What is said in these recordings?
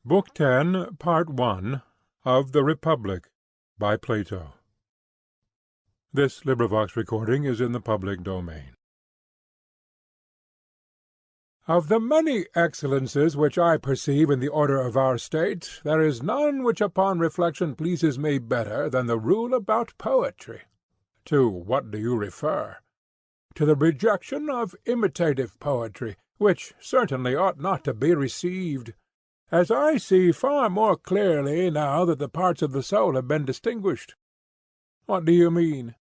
Book 10, Part 1 of The Republic, by Plato. Recording is in the public domain. Of the many excellences which I perceive in the order of our state, there is none which upon reflection pleases me better than the rule about poetry. To what do you refer? To the rejection of imitative poetry, which certainly ought not to be received, as I see far more clearly now that the parts of the soul have been distinguished. What do you mean?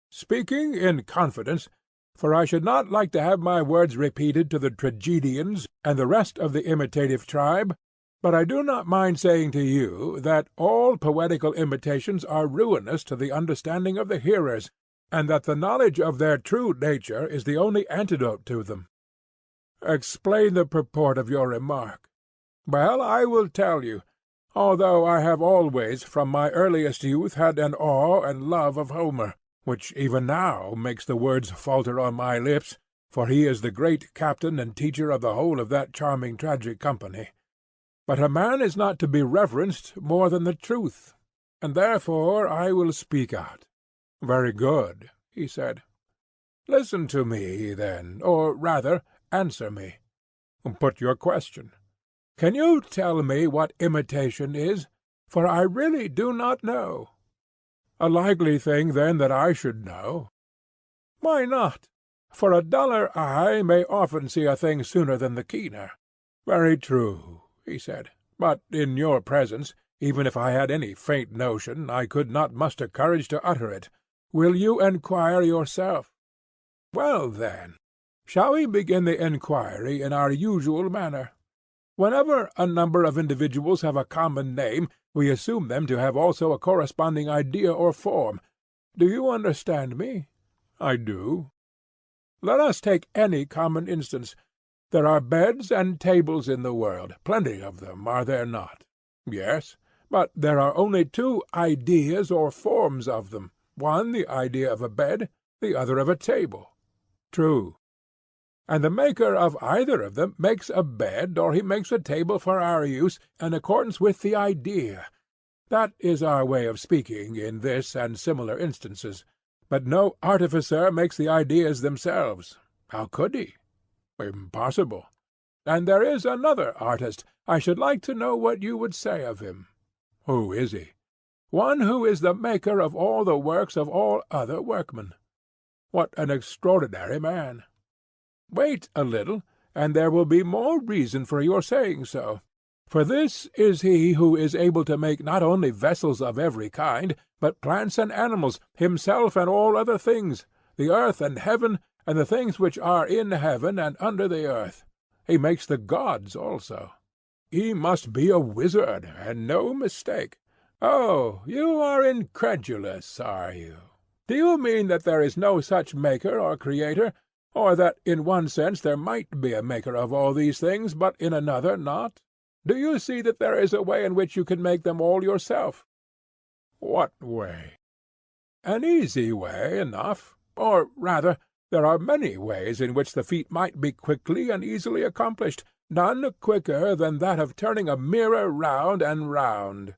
Speaking in confidence, for I should not like to have my words repeated to the tragedians and the rest of the imitative tribe, but I do not mind saying to you that all poetical imitations are ruinous to the understanding of the hearers, and that the knowledge of their true nature is the only antidote to them. Explain the purport of your remark. Well, I will tell you, although I have always from my earliest youth had an awe and love of Homer, which even now makes the words falter on my lips, for he is the great captain and teacher of the whole of that charming tragic company. But a man is not to be reverenced more than the truth, and therefore I will speak out. Very good, he said. Listen to me, then, or rather, answer me. Put your question. Can you tell me what imitation is? For I really do not know. A likely thing, then, that I should know. Why not? For a duller eye may often see a thing sooner than the keener. Very true, he said. But in your presence, even if I had any faint notion, I could not muster courage to utter it. Will you enquire yourself? Well, then, shall we begin the enquiry in our usual manner? Whenever a number of individuals have a common name, we assume them to have also a corresponding idea or form. Do you understand me? I do. Let us take any common instance. There are beds and tables in the world, plenty of them, are there not? Yes, but there are only two ideas or forms of them, one the idea of a bed, the other of a table. True. And the maker of either of them makes a bed or he makes a table for our use, in accordance with the idea. That is our way of speaking in this and similar instances. But no artificer makes the ideas themselves. How could he? Impossible. And there is another artist. I should like to know what you would say of him. Who is he? One who is the maker of all the works of all other workmen. What an extraordinary man! Wait a little, and there will be more reason for your saying so. For this is he who is able to make not only vessels of every kind, but plants and animals, himself and all other things, the earth and heaven, and the things which are in heaven and under the earth. He makes the gods also. He must be a wizard, and no mistake. Oh, you are incredulous, are you? Do you mean that there is no such maker or creator, or that in one sense there might be a maker of all these things, but in another not? Do you see that there is a way in which you can make them all yourself? What way? An easy way enough. Or rather, there are many ways in which the feat might be quickly and easily accomplished, none quicker than that of turning a mirror round and round.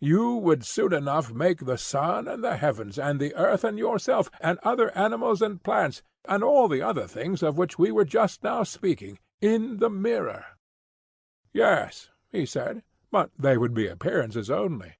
You would soon enough make the sun and the heavens, and the earth and yourself, and other animals and plants, and all the other things of which we were just now speaking, in the mirror. Yes, he said, but they would be appearances only.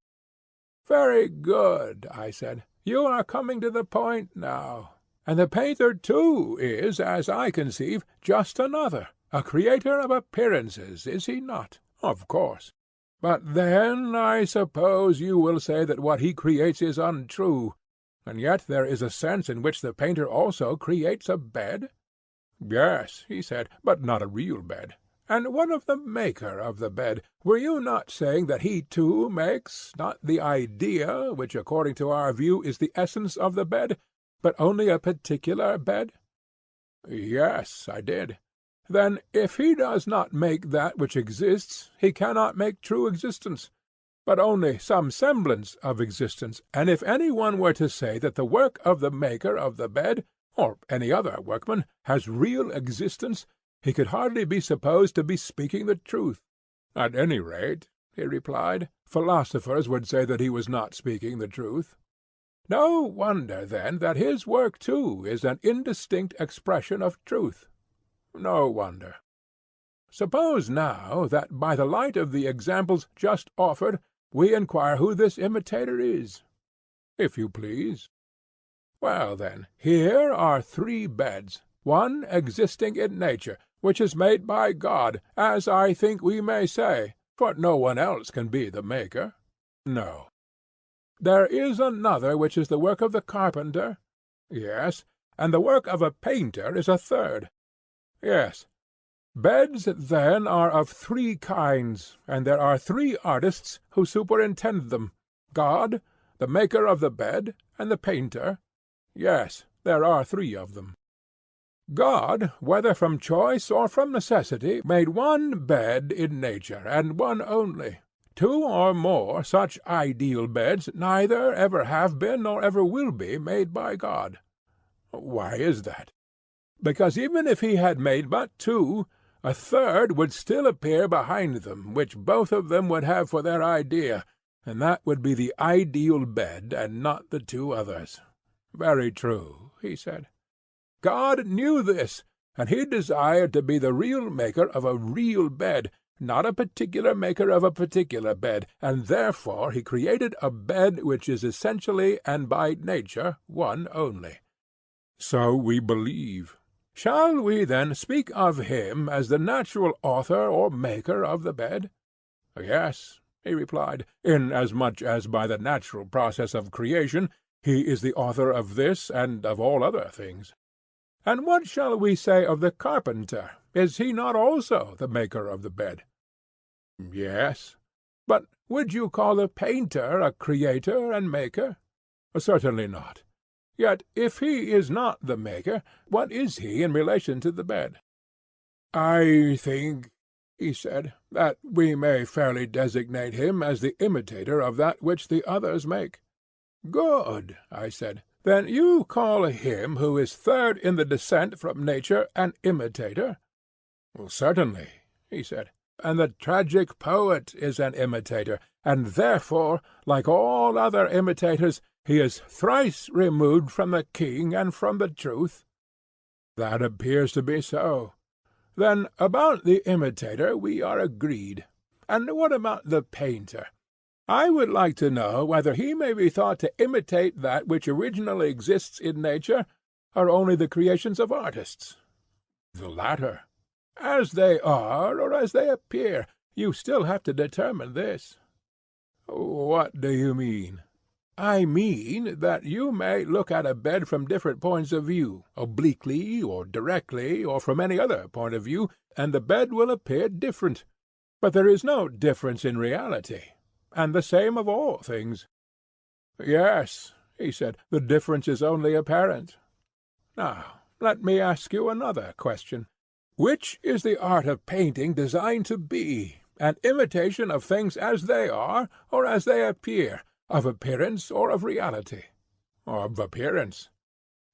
Very good, I said. You are coming to the point now. And the painter, too, is, as I conceive, just another, a creator of appearances, is he not? Of course. But then I suppose you will say that what he creates is untrue, and yet there is a sense in which the painter also creates a bed? Yes, he said, but not a real bed. And what of the maker of the bed? Were you not saying that he too makes, not the idea, which according to our view is the essence of the bed, but only a particular bed? Yes, I did. Then if he does not make that which exists, he cannot make true existence, but only some semblance of existence. And if any one were to say that the work of the maker of the bed, or any other workman, has real existence, he could hardly be supposed to be speaking the truth. At any rate, he replied, philosophers would say that he was not speaking the truth. No wonder, then, that his work too is an indistinct expression of truth. No wonder. Suppose now that by the light of the examples just offered we inquire who this imitator is. If you please. Well, then, here are 3 beds, one existing in nature, which is made by God, as I think we may say, for no one else can be the maker. No. There is another which is the work of the carpenter. Yes. And the work of a painter is a third. Yes. Beds, then, are of 3 kinds, and there are 3 artists who superintend them, God, the maker of the bed, and the painter. Yes, there are 3 of them. God, whether from choice or from necessity, made one bed in nature, and one only. 2 or more such ideal beds neither ever have been nor ever will be made by God. Why is that? Because even if he had made but 2, a third would still appear behind them, which both of them would have for their idea, and that would be the ideal bed, and not the 2 others. Very true, he said. God knew this, and he desired to be the real maker of a real bed, not a particular maker of a particular bed, and therefore he created a bed which is essentially and by nature one only. So we believe. Shall we then speak of him as the natural author or maker of the bed? Yes, he replied, inasmuch as by the natural process of creation he is the author of this and of all other things. And what shall we say of the carpenter? Is he not also the maker of the bed? Yes. But would you call the painter a creator and maker? Certainly not. Yet if he is not the maker, what is he in relation to the bed? I think, he said, that we may fairly designate him as the imitator of that which the others make. Good, I said. Then you call him who is third in the descent from nature an imitator? Certainly, he said. And the tragic poet is an imitator, and therefore, like all other imitators, he is thrice removed from the king and from the truth. That appears to be so. Then about the imitator we are agreed. And what about the painter? I would like to know whether he may be thought to imitate that which originally exists in nature, or only the creations of artists. The latter. As they are, or as they appear, you still have to determine this. What do you mean? I mean that you may look at a bed from different points of view, obliquely, or directly, or from any other point of view, and the bed will appear different. But there is no difference in reality, and the same of all things. Yes, he said, the difference is only apparent. Now, let me ask you another question. Which is the art of painting designed to be, an imitation of things as they are, or as they appear, of appearance or of reality? Of appearance.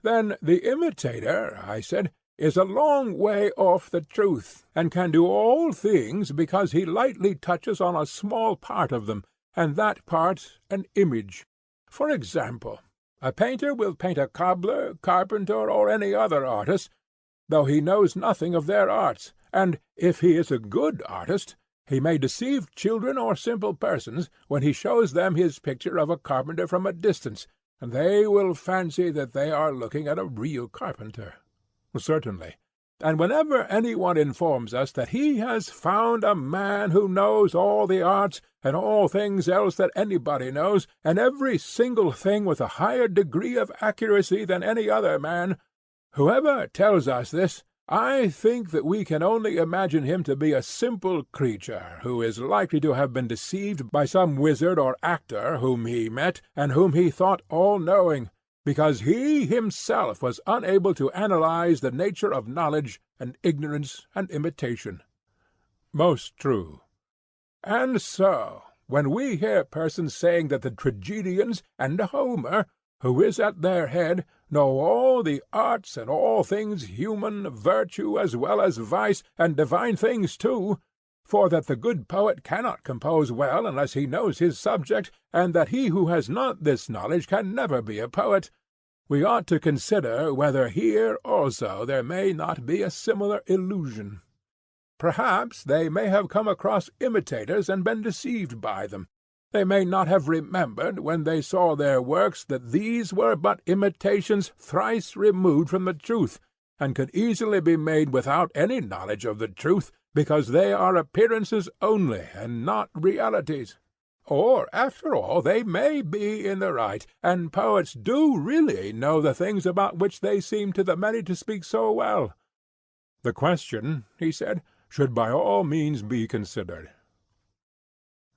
Then the imitator, I said, is a long way off the truth, and can do all things because he lightly touches on a small part of them, and that part an image. For example, a painter will paint a cobbler, carpenter, or any other artist, though he knows nothing of their arts, and, if he is a good artist, he may deceive children or simple persons when he shows them his picture of a carpenter from a distance, and they will fancy that they are looking at a real carpenter. Certainly. And whenever any one informs us that he has found a man who knows all the arts, and all things else that anybody knows, and every single thing with a higher degree of accuracy than any other man, whoever tells us this, I think that we can only imagine him to be a simple creature, who is likely to have been deceived by some wizard or actor whom he met, and whom he thought all-knowing, because he himself was unable to analyze the nature of knowledge and ignorance and imitation. Most true. And so, when we hear persons saying that the tragedians and Homer, who is at their head, know all the arts and all things human, virtue as well as vice, and divine things too, for that the good poet cannot compose well unless he knows his subject, and that he who has not this knowledge can never be a poet, we ought to consider whether here also there may not be a similar illusion. Perhaps they may have come across imitators and been deceived by them. They may not have remembered, when they saw their works, that these were but imitations thrice removed from the truth, and could easily be made without any knowledge of the truth, because they are appearances only, and not realities. Or, after all, they may be in the right, and poets do really know the things about which they seem to the many to speak so well. The question, he said, should by all means be considered.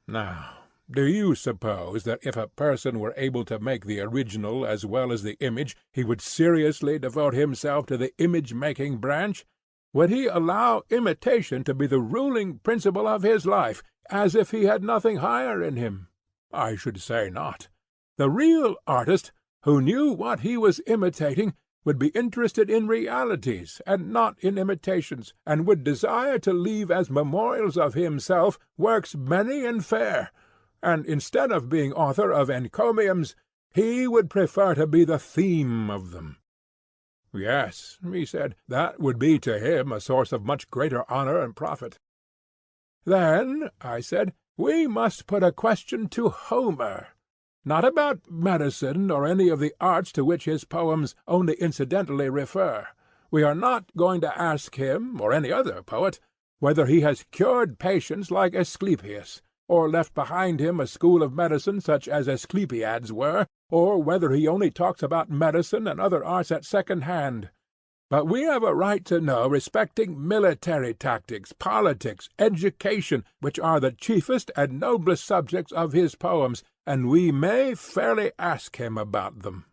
Now, do you suppose that if a person were able to make the original as well as the image, he would seriously devote himself to the image-making branch? Would he allow imitation to be the ruling principle of his life, as if he had nothing higher in him? I should say not. The real artist, who knew what he was imitating, would be interested in realities, and not in imitations, and would desire to leave as memorials of himself works many and fair, and instead of being author of encomiums, he would prefer to be the theme of them. Yes, he said, that would be to him a source of much greater honor and profit. Then, I said, we must put a question to Homer, not about medicine or any of the arts to which his poems only incidentally refer. We are not going to ask him, or any other poet, whether he has cured patients like Asclepius, or left behind him a school of medicine such as Asclepiad's were, or whether he only talks about medicine and other arts at second hand. But we have a right to know respecting military tactics, politics, education, which are the chiefest and noblest subjects of his poems, and we may fairly ask him about them.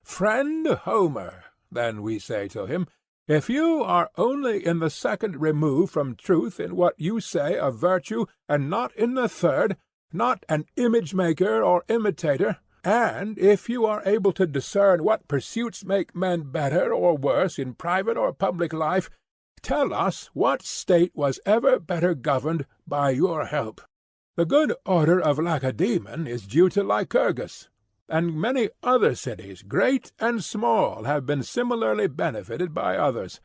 Friend Homer, then we say to him, if you are only in the second remove from truth in what you say of virtue, and not in the third, not an image-maker or imitator, and if you are able to discern what pursuits make men better or worse in private or public life, tell us what state was ever better governed by your help. The good order of Lacedaemon is due to Lycurgus, and many other cities, great and small, have been similarly benefited by others.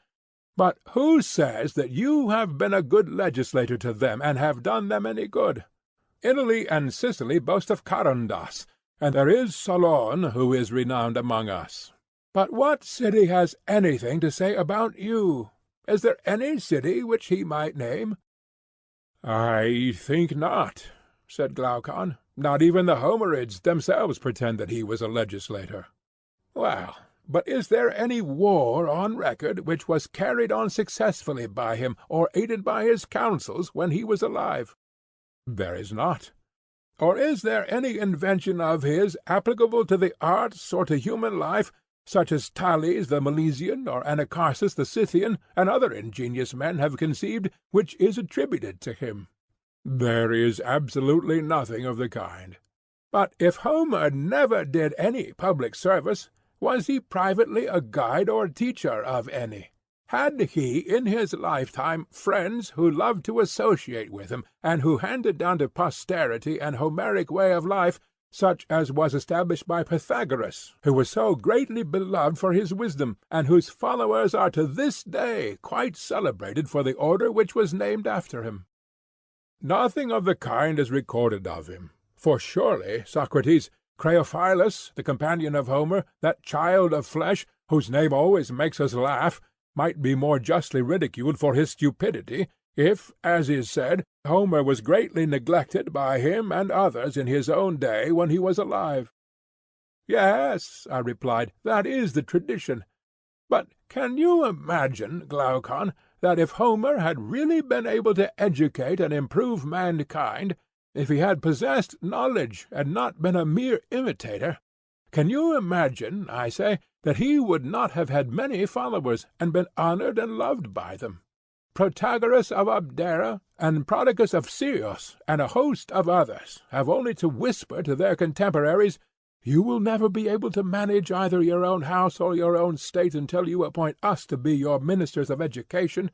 But who says that you have been a good legislator to them, and have done them any good? Italy and Sicily boast of Charondas, and there is Solon, who is renowned among us. But what city has anything to say about you? Is there any city which he might name? I think not, said Glaucon. Not even the Homerids themselves pretend that he was a legislator. Well, but is there any war on record which was carried on successfully by him, or aided by his counsels, when he was alive? There is not. Or is there any invention of his applicable to the arts or to human life, such as Thales the Milesian, or Anacharsis the Scythian, and other ingenious men have conceived, which is attributed to him? There is absolutely nothing of the kind. But if Homer never did any public service, was he privately a guide or teacher of any? Had he in his lifetime friends who loved to associate with him, and who handed down to posterity an Homeric way of life, such as was established by Pythagoras, who was so greatly beloved for his wisdom, and whose followers are to this day quite celebrated for the order which was named after him? Nothing of the kind is recorded of him, for surely Socrates, Creophilus, the companion of Homer, that child of flesh, whose name always makes us laugh, might be more justly ridiculed for his stupidity, if, as is said, Homer was greatly neglected by him and others in his own day when he was alive. Yes, I replied, that is the tradition. But can you imagine, Glaucon, that if Homer had really been able to educate and improve mankind, if he had possessed knowledge and not been a mere imitator, can you imagine, I say, that he would not have had many followers, and been honored and loved by them? Protagoras of Abdera, and Prodicus of Sirius, and a host of others, have only to whisper to their contemporaries, "You will never be able to manage either your own house or your own state until you appoint us to be your ministers of education,"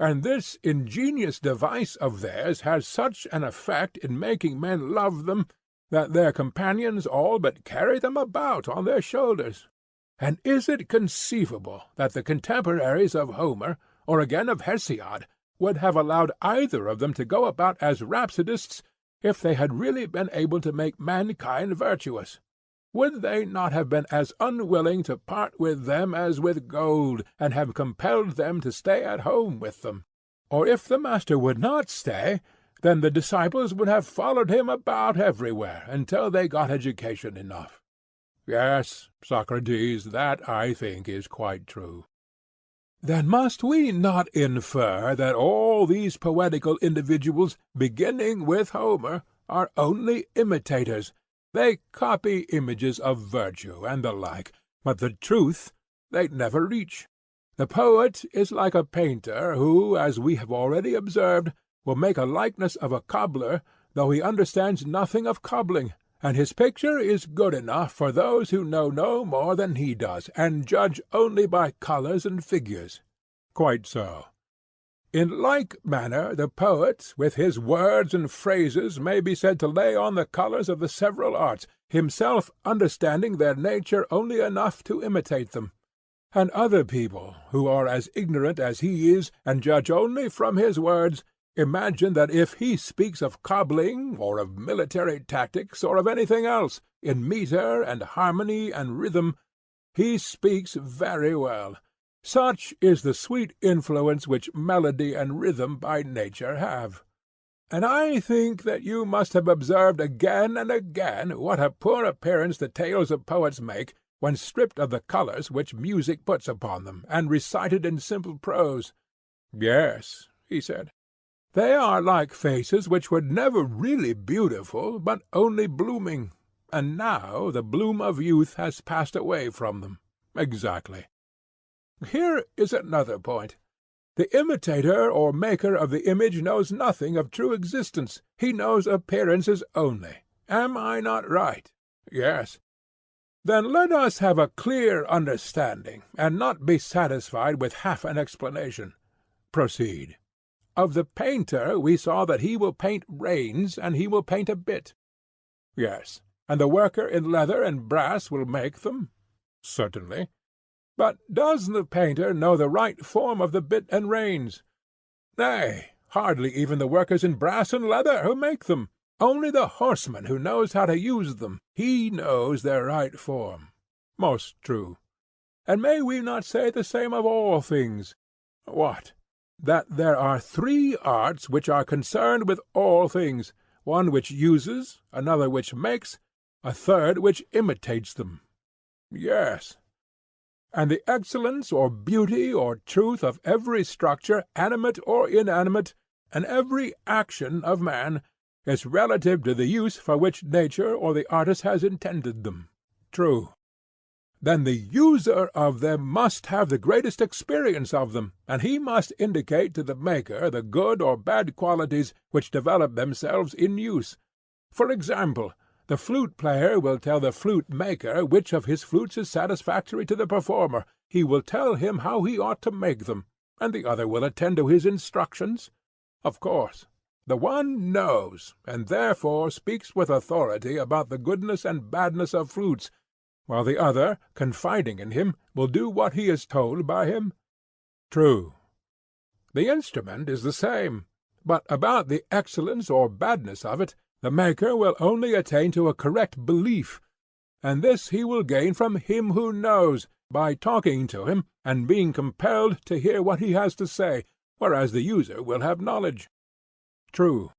And this ingenious device of theirs has such an effect in making men love them, that their companions all but carry them about on their shoulders. And is it conceivable that the contemporaries of Homer, or again of Hesiod, would have allowed either of them to go about as rhapsodists, if they had really been able to make mankind virtuous? Would they not have been as unwilling to part with them as with gold, and have compelled them to stay at home with them? Or if the master would not stay, then the disciples would have followed him about everywhere until they got education enough. Yes, Socrates, that I think is quite true. Then must we not infer that all these poetical individuals, beginning with Homer, are only imitators? They copy images of virtue and the like, but the truth they never reach. The poet is like a painter who, as we have already observed, will make a likeness of a cobbler, though he understands nothing of cobbling, and his picture is good enough for those who know no more than he does, and judge only by colours and figures. Quite so. In like manner the poet, with his words and phrases, may be said to lay on the colours of the several arts, himself understanding their nature only enough to imitate them. And other people, who are as ignorant as he is, and judge only from his words, imagine that if he speaks of cobbling, or of military tactics, or of anything else, in metre and harmony and rhythm, he speaks very well. Such is the sweet influence which melody and rhythm by nature have. And I think that you must have observed again and again what a poor appearance the tales of poets make, when stripped of the colours which music puts upon them, and recited in simple prose. Yes, he said. They are like faces which were never really beautiful, but only blooming, and now the bloom of youth has passed away from them. Exactly. Here is another point. The imitator or maker of the image knows nothing of true existence. He knows appearances only. Am I not right? Yes. Then let us have a clear understanding, and not be satisfied with half an explanation. Proceed. Of the painter we saw that he will paint reins, and he will paint a bit. Yes. And the worker in leather and brass will make them? Certainly. But does the painter know the right form of the bit and reins? Nay, hardly even the workers in brass and leather who make them. Only the horseman who knows how to use them. He knows their right form. Most true. And may we not say the same of all things? What? That there are 3 arts which are concerned with all things, one which uses, another which makes, a third which imitates them. Yes. And the excellence or beauty or truth of every structure, animate or inanimate, and every action of man, is relative to the use for which nature or the artist has intended them. True. Then the user of them must have the greatest experience of them, and he must indicate to the maker the good or bad qualities which develop themselves in use. For example, the flute-player will tell the flute-maker which of his flutes is satisfactory to the performer. He will tell him how he ought to make them, and the other will attend to his instructions. Of course. The one knows, and therefore speaks with authority about the goodness and badness of flutes, while the other, confiding in him, will do what he is told by him. True. The instrument is the same, but about the excellence or badness of it, the maker will only attain to a correct belief, and this he will gain from him who knows, by talking to him, and being compelled to hear what he has to say, whereas the user will have knowledge. True.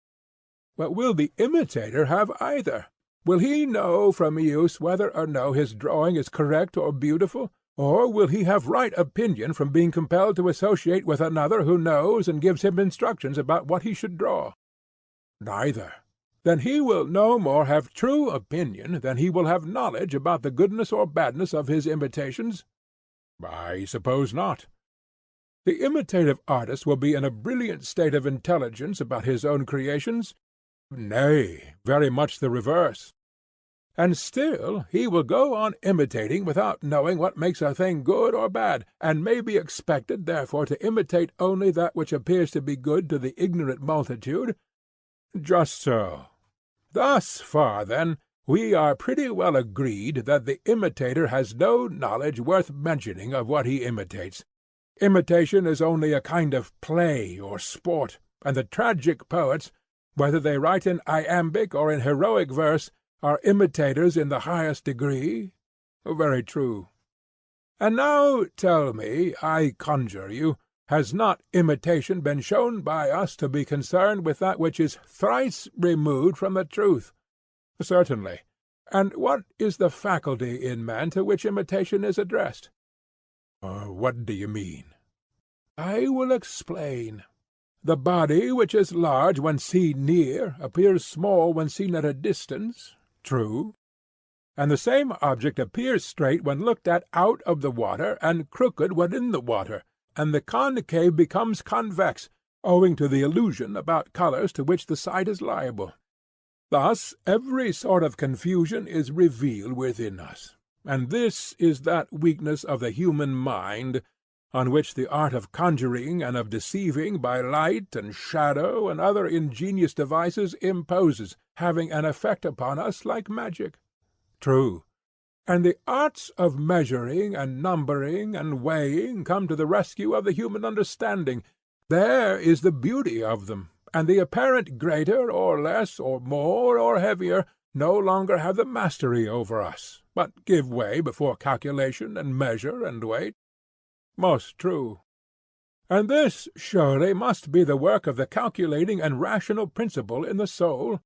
But will the imitator have either? Will he know from use whether or no his drawing is correct or beautiful? Or will he have right opinion from being compelled to associate with another who knows and gives him instructions about what he should draw? Neither. Then he will no more have true opinion than he will have knowledge about the goodness or badness of his imitations? I suppose not. The imitative artist will be in a brilliant state of intelligence about his own creations? Nay, very much the reverse. and still he will go on imitating without knowing what makes a thing good or bad, and may be expected therefore to imitate only that which appears to be good to the ignorant multitude? Just so. Thus far, then, we are pretty well agreed that the imitator has no knowledge worth mentioning of what he imitates. Imitation is only a kind of play or sport, and the tragic poets, whether they write in iambic or in heroic verse, are imitators in the highest degree? Very true. And now tell me, I conjure you, has not imitation been shown by us to be concerned with that which is thrice removed from the truth? Certainly. And what is the faculty in man to which imitation is addressed? What do you mean? I will explain. The body, which is large when seen near, appears small when seen at a distance. True. And the same object appears straight when looked at out of the water, and crooked when in the water, and the concave becomes convex, owing to the illusion about colours to which the sight is liable. Thus every sort of confusion is revealed within us, and this is that weakness of the human mind on which the art of conjuring and of deceiving by light and shadow and other ingenious devices imposes, having an effect upon us like magic. True. And the arts of measuring and numbering and weighing come to the rescue of the human understanding. There is the beauty of them, and the apparent greater or less or more or heavier no longer have the mastery over us, but give way before calculation and measure and weight. Most true. And this surely must be the work of the calculating and rational principle in the soul?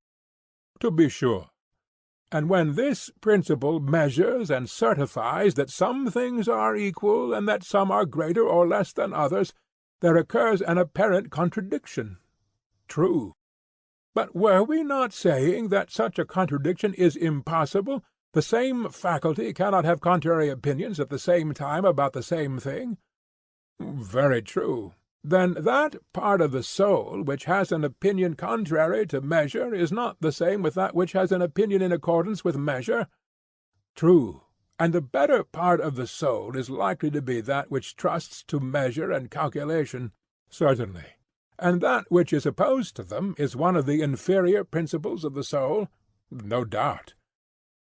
To be sure. And when this principle measures and certifies that some things are equal, and that some are greater or less than others, there occurs an apparent contradiction. True. But were we not saying that such a contradiction is impossible? The same faculty cannot have contrary opinions at the same time about the same thing? Very true. Then that part of the soul which has an opinion contrary to measure is not the same with that which has an opinion in accordance with measure? True. And the better part of the soul is likely to be that which trusts to measure and calculation? Certainly. And that which is opposed to them is one of the inferior principles of the soul? No doubt.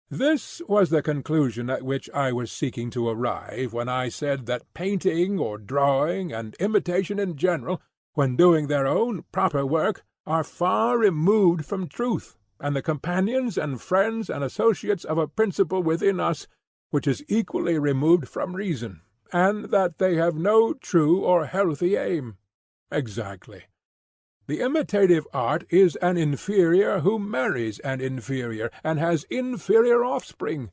This was the conclusion at which I was seeking to arrive when I said that painting or drawing, and imitation in general, when doing their own proper work, are far removed from truth, and the companions and friends and associates of a principle within us which is equally removed from reason, and that they have no true or healthy aim. Exactly. The imitative art is an inferior who marries an inferior, and has inferior offspring.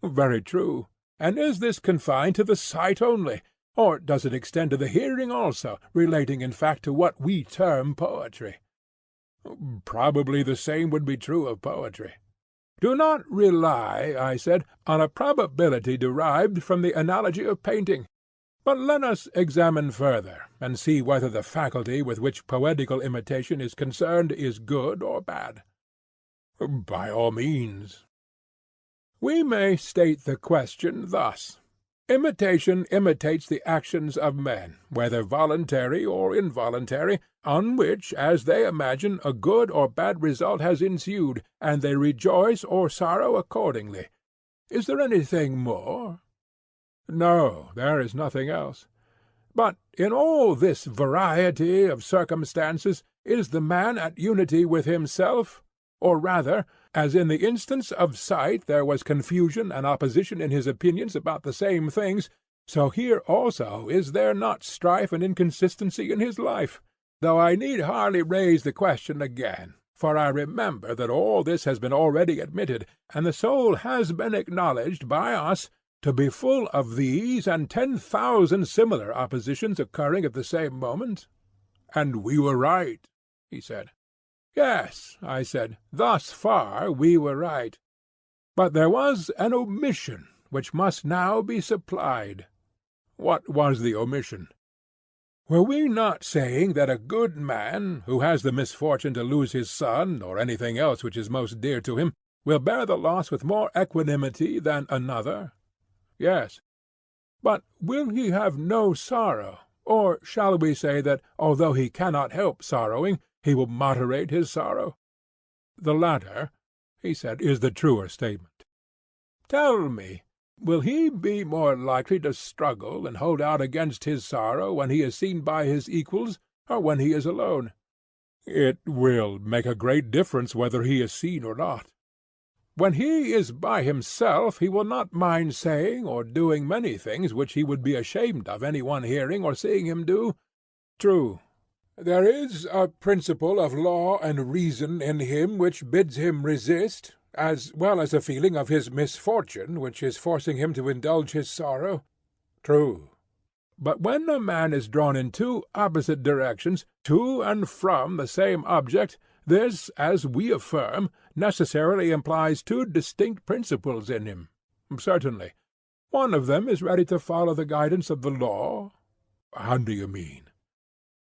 Very true. And is this confined to the sight only, or does it extend to the hearing also, relating in fact to what we term poetry? Probably the same would be true of poetry. Do not rely, I said, on a probability derived from the analogy of painting. But let us examine further, and see whether the faculty with which poetical imitation is concerned is good or bad. By all means. We may state the question thus. Imitation imitates the actions of men, whether voluntary or involuntary, on which, as they imagine, a good or bad result has ensued, and they rejoice or sorrow accordingly. Is there anything more? No, there is nothing else. But in all this variety of circumstances is the man at unity with himself? Or rather, as in the instance of sight there was confusion and opposition in his opinions about the same things, so here also is there not strife and inconsistency in his life, though I need hardly raise the question again, for I remember that all this has been already admitted, and the soul has been acknowledged by us to be full of these and 10,000 similar oppositions occurring at the same moment. And we were right, he said. Yes, I said, thus far we were right. But there was an omission which must now be supplied. What was the omission? Were we not saying that a good man, who has the misfortune to lose his son, or anything else which is most dear to him, will bear the loss with more equanimity than another? Yes. But will he have no sorrow? Or shall we say that, although he cannot help sorrowing, he will moderate his sorrow? The latter, he said, is the truer statement. Tell me, will he be more likely to struggle and hold out against his sorrow when he is seen by his equals, or when he is alone? It will make a great difference whether he is seen or not. When he is by himself he will not mind saying or doing many things which he would be ashamed of any one hearing or seeing him do. True. There is a principle of law and reason in him which bids him resist, as well as a feeling of his misfortune which is forcing him to indulge his sorrow. True. But when a man is drawn in two opposite directions, to and from the same object, this, as we affirm, necessarily implies two distinct principles in him. Certainly. One of them is ready to follow the guidance of the law. How do you mean?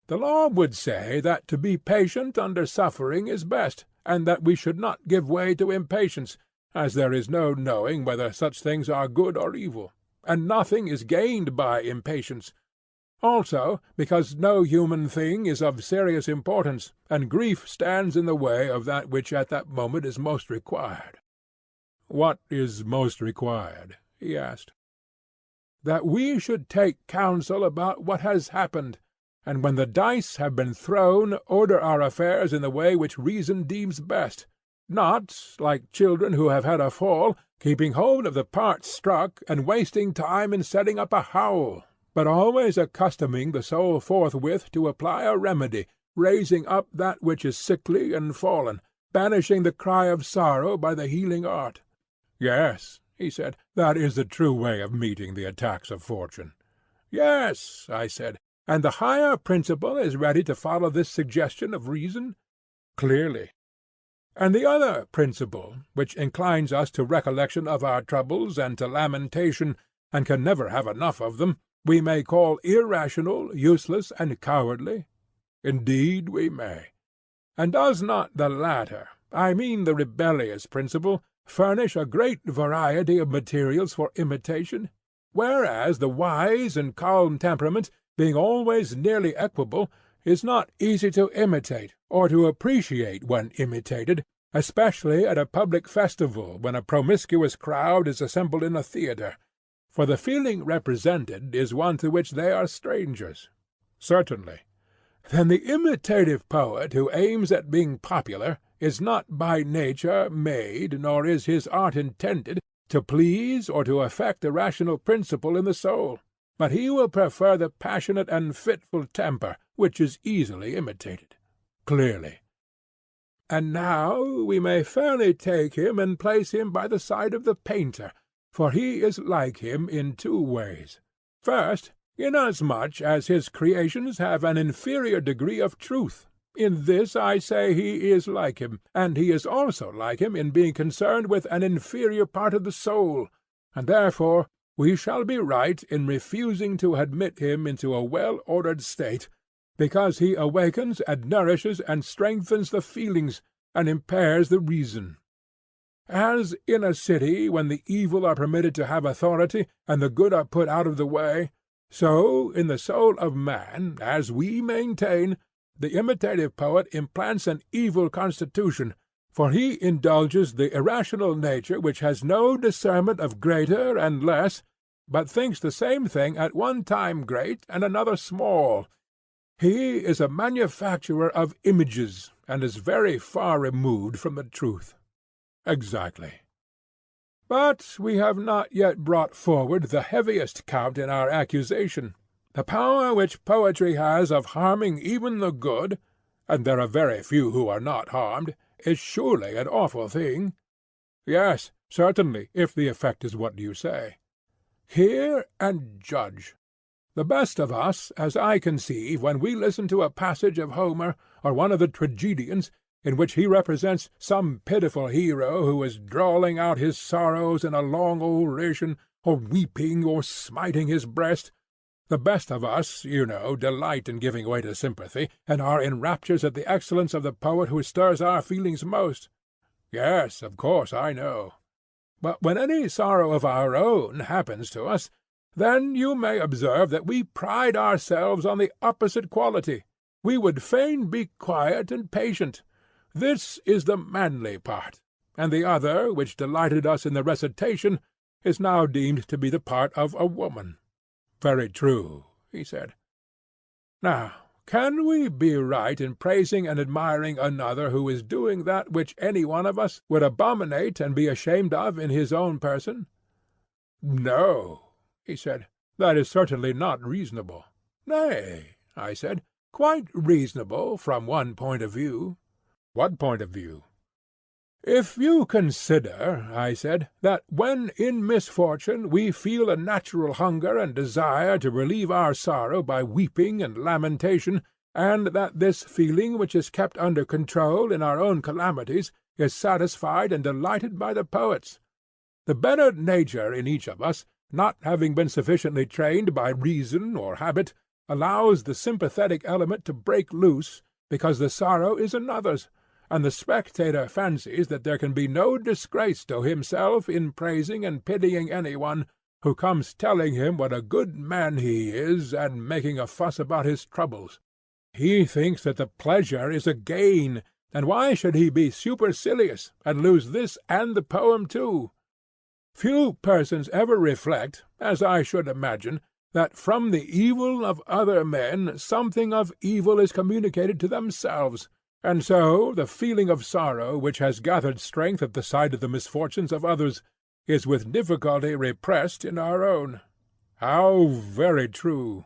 The law would say that to be patient under suffering is best, and that we should not give way to impatience, as there is no knowing whether such things are good or evil, and nothing is gained by impatience. Also, because no human thing is of serious importance, and grief stands in the way of that which at that moment is most required. What is most required? He asked. That we should take counsel about what has happened, and when the dice have been thrown, order our affairs in the way which reason deems best, not, like children who have had a fall, keeping hold of the part struck and wasting time in setting up a howl, but always accustoming the soul forthwith to apply a remedy, raising up that which is sickly and fallen, banishing the cry of sorrow by the healing art. Yes, he said, that is the true way of meeting the attacks of fortune. Yes, I said, and the higher principle is ready to follow this suggestion of reason? Clearly. And the other principle, which inclines us to recollection of our troubles and to lamentation, and can never have enough of them, we may call irrational, useless, and cowardly? Indeed we may. And does not the latter, I mean the rebellious principle, furnish a great variety of materials for imitation? Whereas the wise and calm temperament, being always nearly equable, is not easy to imitate, or to appreciate when imitated, especially at a public festival when a promiscuous crowd is assembled in a theatre. For the feeling represented is one to which they are strangers. Certainly. Then the imitative poet who aims at being popular is not by nature made, nor is his art intended, to please or to affect the rational principle in the soul, but he will prefer the passionate and fitful temper, which is easily imitated. Clearly. And now we may fairly take him and place him by the side of the painter, for he is like him in two ways. First, inasmuch as his creations have an inferior degree of truth. In this I say he is like him, and he is also like him in being concerned with an inferior part of the soul, and therefore we shall be right in refusing to admit him into a well-ordered state, because he awakens and nourishes and strengthens the feelings, and impairs the reason. As in a city when the evil are permitted to have authority, and the good are put out of the way, so in the soul of man, as we maintain, the imitative poet implants an evil constitution, for he indulges the irrational nature which has no discernment of greater and less, but thinks the same thing at one time great and another small. He is a manufacturer of images, and is very far removed from the truth. Exactly. But we have not yet brought forward the heaviest count in our accusation. The power which poetry has of harming even the good, and there are very few who are not harmed, is surely an awful thing. Yes, certainly, if the effect is what you say. Hear and judge. The best of us, as I conceive, when we listen to a passage of Homer, or one of the tragedians, in which he represents some pitiful hero who is drawling out his sorrows in a long oration, or weeping or smiting his breast, the best of us, you know, delight in giving way to sympathy, and are in raptures at the excellence of the poet who stirs our feelings most. Yes, of course I know. But when any sorrow of our own happens to us, then you may observe that we pride ourselves on the opposite quality. We would fain be quiet and patient. This is the manly part, and the other, which delighted us in the recitation, is now deemed to be the part of a woman. Very true, he said. Now, can we be right in praising and admiring another who is doing that which any one of us would abominate and be ashamed of in his own person? No, he said, that is certainly not reasonable. Nay, I said, quite reasonable from one point of view. What point of view? If you consider, I said, that when in misfortune we feel a natural hunger and desire to relieve our sorrow by weeping and lamentation, and that this feeling which is kept under control in our own calamities is satisfied and delighted by the poets, the better nature in each of us, not having been sufficiently trained by reason or habit, allows the sympathetic element to break loose, because the sorrow is another's, and the spectator fancies that there can be no disgrace to himself in praising and pitying any one who comes telling him what a good man he is, and making a fuss about his troubles. He thinks that the pleasure is a gain, and why should he be supercilious, and lose this and the poem too? Few persons ever reflect, as I should imagine, that from the evil of other men something of evil is communicated to themselves, and so the feeling of sorrow which has gathered strength at the sight of the misfortunes of others is with difficulty repressed in our own. How very true!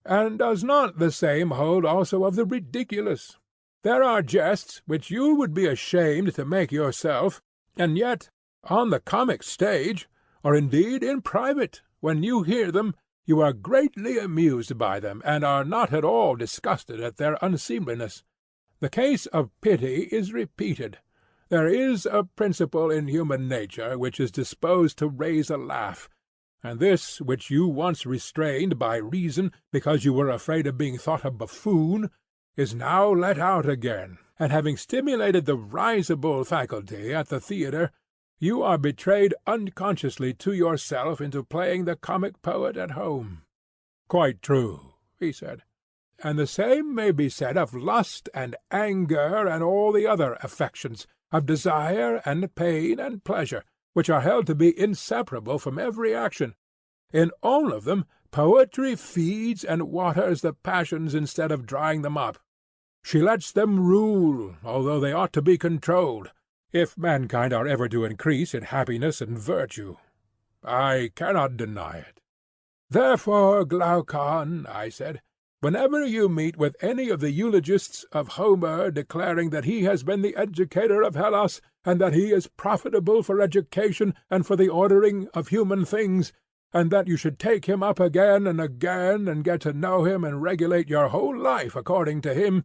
And does not the same hold also of the ridiculous? There are jests which you would be ashamed to make yourself, and yet on the comic stage, or indeed in private, when you hear them, you are greatly amused by them, and are not at all disgusted at their unseemliness. The case of pity is repeated. There is a principle in human nature which is disposed to raise a laugh, and this which you once restrained by reason, because you were afraid of being thought a buffoon, is now let out again, and having stimulated the risible faculty at the theatre, you are betrayed unconsciously to yourself into playing the comic poet at home. Quite true, he said. And the same may be said of lust and anger and all the other affections, of desire and pain and pleasure, which are held to be inseparable from every action. In all of them poetry feeds and waters the passions instead of drying them up. She lets them rule, although they ought to be controlled, if mankind are ever to increase in happiness and virtue. I cannot deny it. Therefore, Glaucon, I said, whenever you meet with any of the eulogists of Homer declaring that he has been the educator of Hellas, and that he is profitable for education and for the ordering of human things, and that you should take him up again and again, and get to know him and regulate your whole life according to him,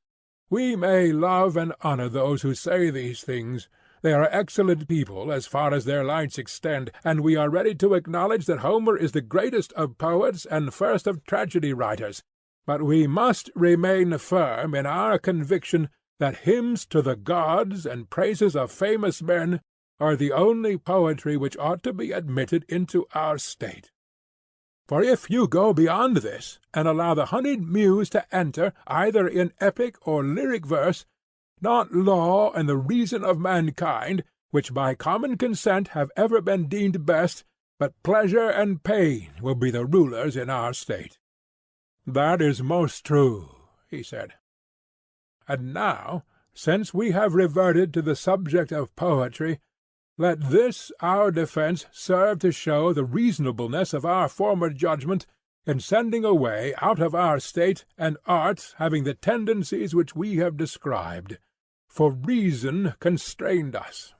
we may love and honor those who say these things. They are excellent people as far as their lights extend, and we are ready to acknowledge that Homer is the greatest of poets and first of tragedy writers. But we must remain firm in our conviction that hymns to the gods and praises of famous men are the only poetry which ought to be admitted into our state. For if you go beyond this, and allow the honeyed muse to enter, either in epic or lyric verse, not law and the reason of mankind, which by common consent have ever been deemed best, but pleasure and pain will be the rulers in our state. That is most true, he said. And now, since we have reverted to the subject of poetry, let this our defence serve to show the reasonableness of our former judgment in sending away out of our state an art having the tendencies which we have described. For reason constrained us.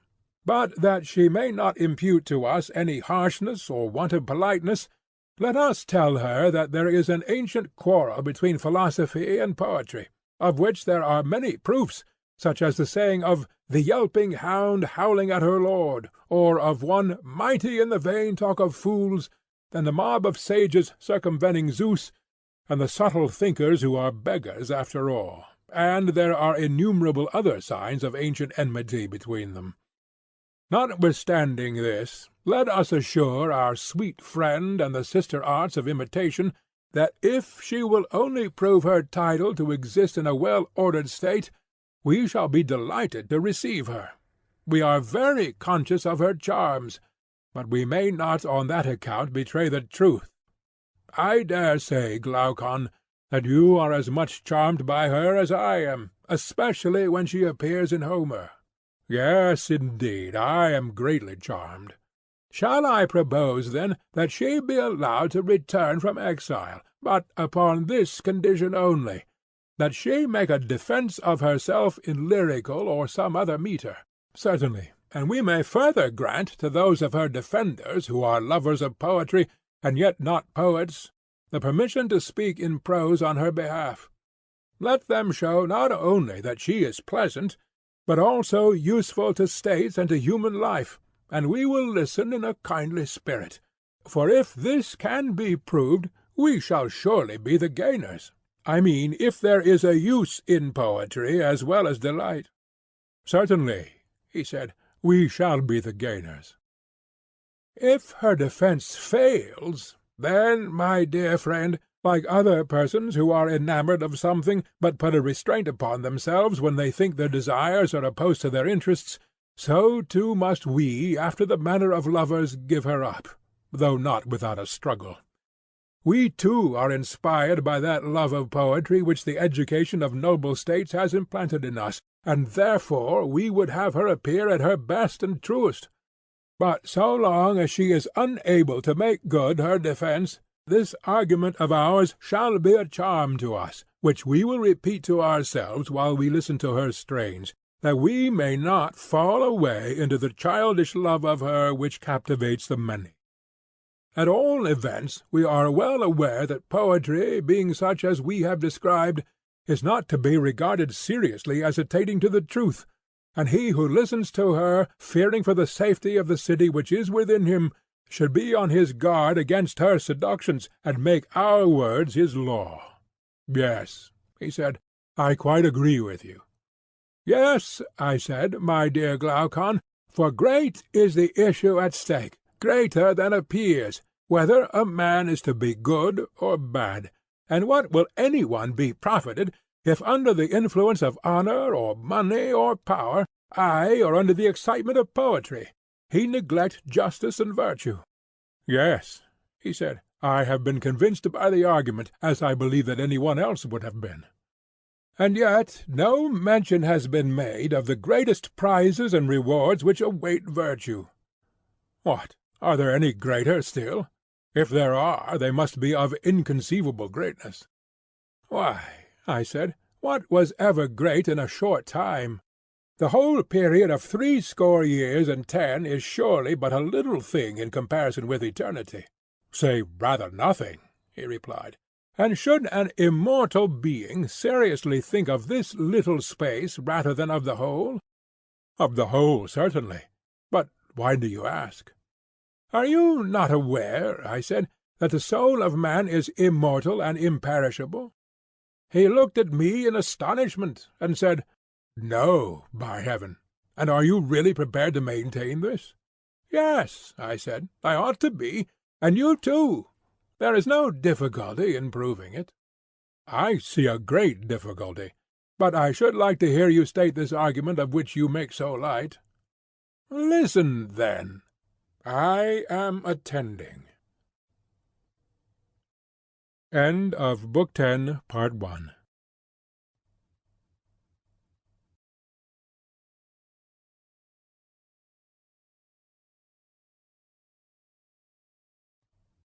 But that she may not impute to us any harshness or want of politeness, let us tell her that there is an ancient quarrel between philosophy and poetry, of which there are many proofs, such as the saying of the yelping hound howling at her lord, or of one mighty in the vain talk of fools, and the mob of sages circumventing Zeus, and the subtle thinkers who are beggars after all, and there are innumerable other signs of ancient enmity between them. Notwithstanding this, let us assure our sweet friend and the sister arts of imitation that if she will only prove her title to exist in a well-ordered state, we shall be delighted to receive her. We are very conscious of her charms, but we may not on that account betray the truth. I dare say, Glaucon, that you are as much charmed by her as I am, especially when she appears in Homer. Yes, indeed, I am greatly charmed. Shall I propose, then, that she be allowed to return from exile, but upon this condition only, that she make a defence of herself in lyrical or some other metre? Certainly, and we may further grant to those of her defenders who are lovers of poetry, and yet not poets, the permission to speak in prose on her behalf. Let them show not only that she is pleasant, but also useful to states and to human life, and we will listen in a kindly spirit. For if this can be proved, we shall surely be the gainers. I mean, if there is a use in poetry as well as delight. Certainly, he said, we shall be the gainers. If her defence fails, then, my dear friend, like other persons who are enamoured of something, but put a restraint upon themselves when they think their desires are opposed to their interests, so too must we, after the manner of lovers, give her up, though not without a struggle. We too are inspired by that love of poetry which the education of noble states has implanted in us, and therefore we would have her appear at her best and truest. But so long as she is unable to make good her defence, this argument of ours shall be a charm to us, which we will repeat to ourselves while we listen to her strains, that we may not fall away into the childish love of her which captivates the many. At all events, we are well aware that poetry, being such as we have described, is not to be regarded seriously as attainting to the truth, and he who listens to her, fearing for the safety of the city which is within him, should be on his guard against her seductions, and make our words his law. Yes, he said, I quite agree with you. Yes, I said, my dear Glaucon, for great is the issue at stake, greater than appears, whether a man is to be good or bad, and what will any one be profited, if under the influence of honour or money or power, aye, or under the excitement of poetry, he neglect justice and virtue? Yes, he said, I have been convinced by the argument, as I believe that any one else would have been. And yet no mention has been made of the greatest prizes and rewards which await virtue. What, are there any greater still? If there are, they must be of inconceivable greatness. Why, I said, what was ever great in a short time? The whole period of 80 years and 10 is surely but a little thing in comparison with eternity. Say rather nothing, he replied. And should an immortal being seriously think of this little space rather than of the whole? Of the whole, certainly. But why do you ask? Are you not aware, I said, that the soul of man is immortal and imperishable? He looked at me in astonishment, and said, No, by heaven! And are you really prepared to maintain this? Yes, I said, I ought to be, and you too. There is no difficulty in proving it. I see a great difficulty, but I should like to hear you state this argument of which you make so light. Listen, then. I am attending. End of Book 10, Part 1.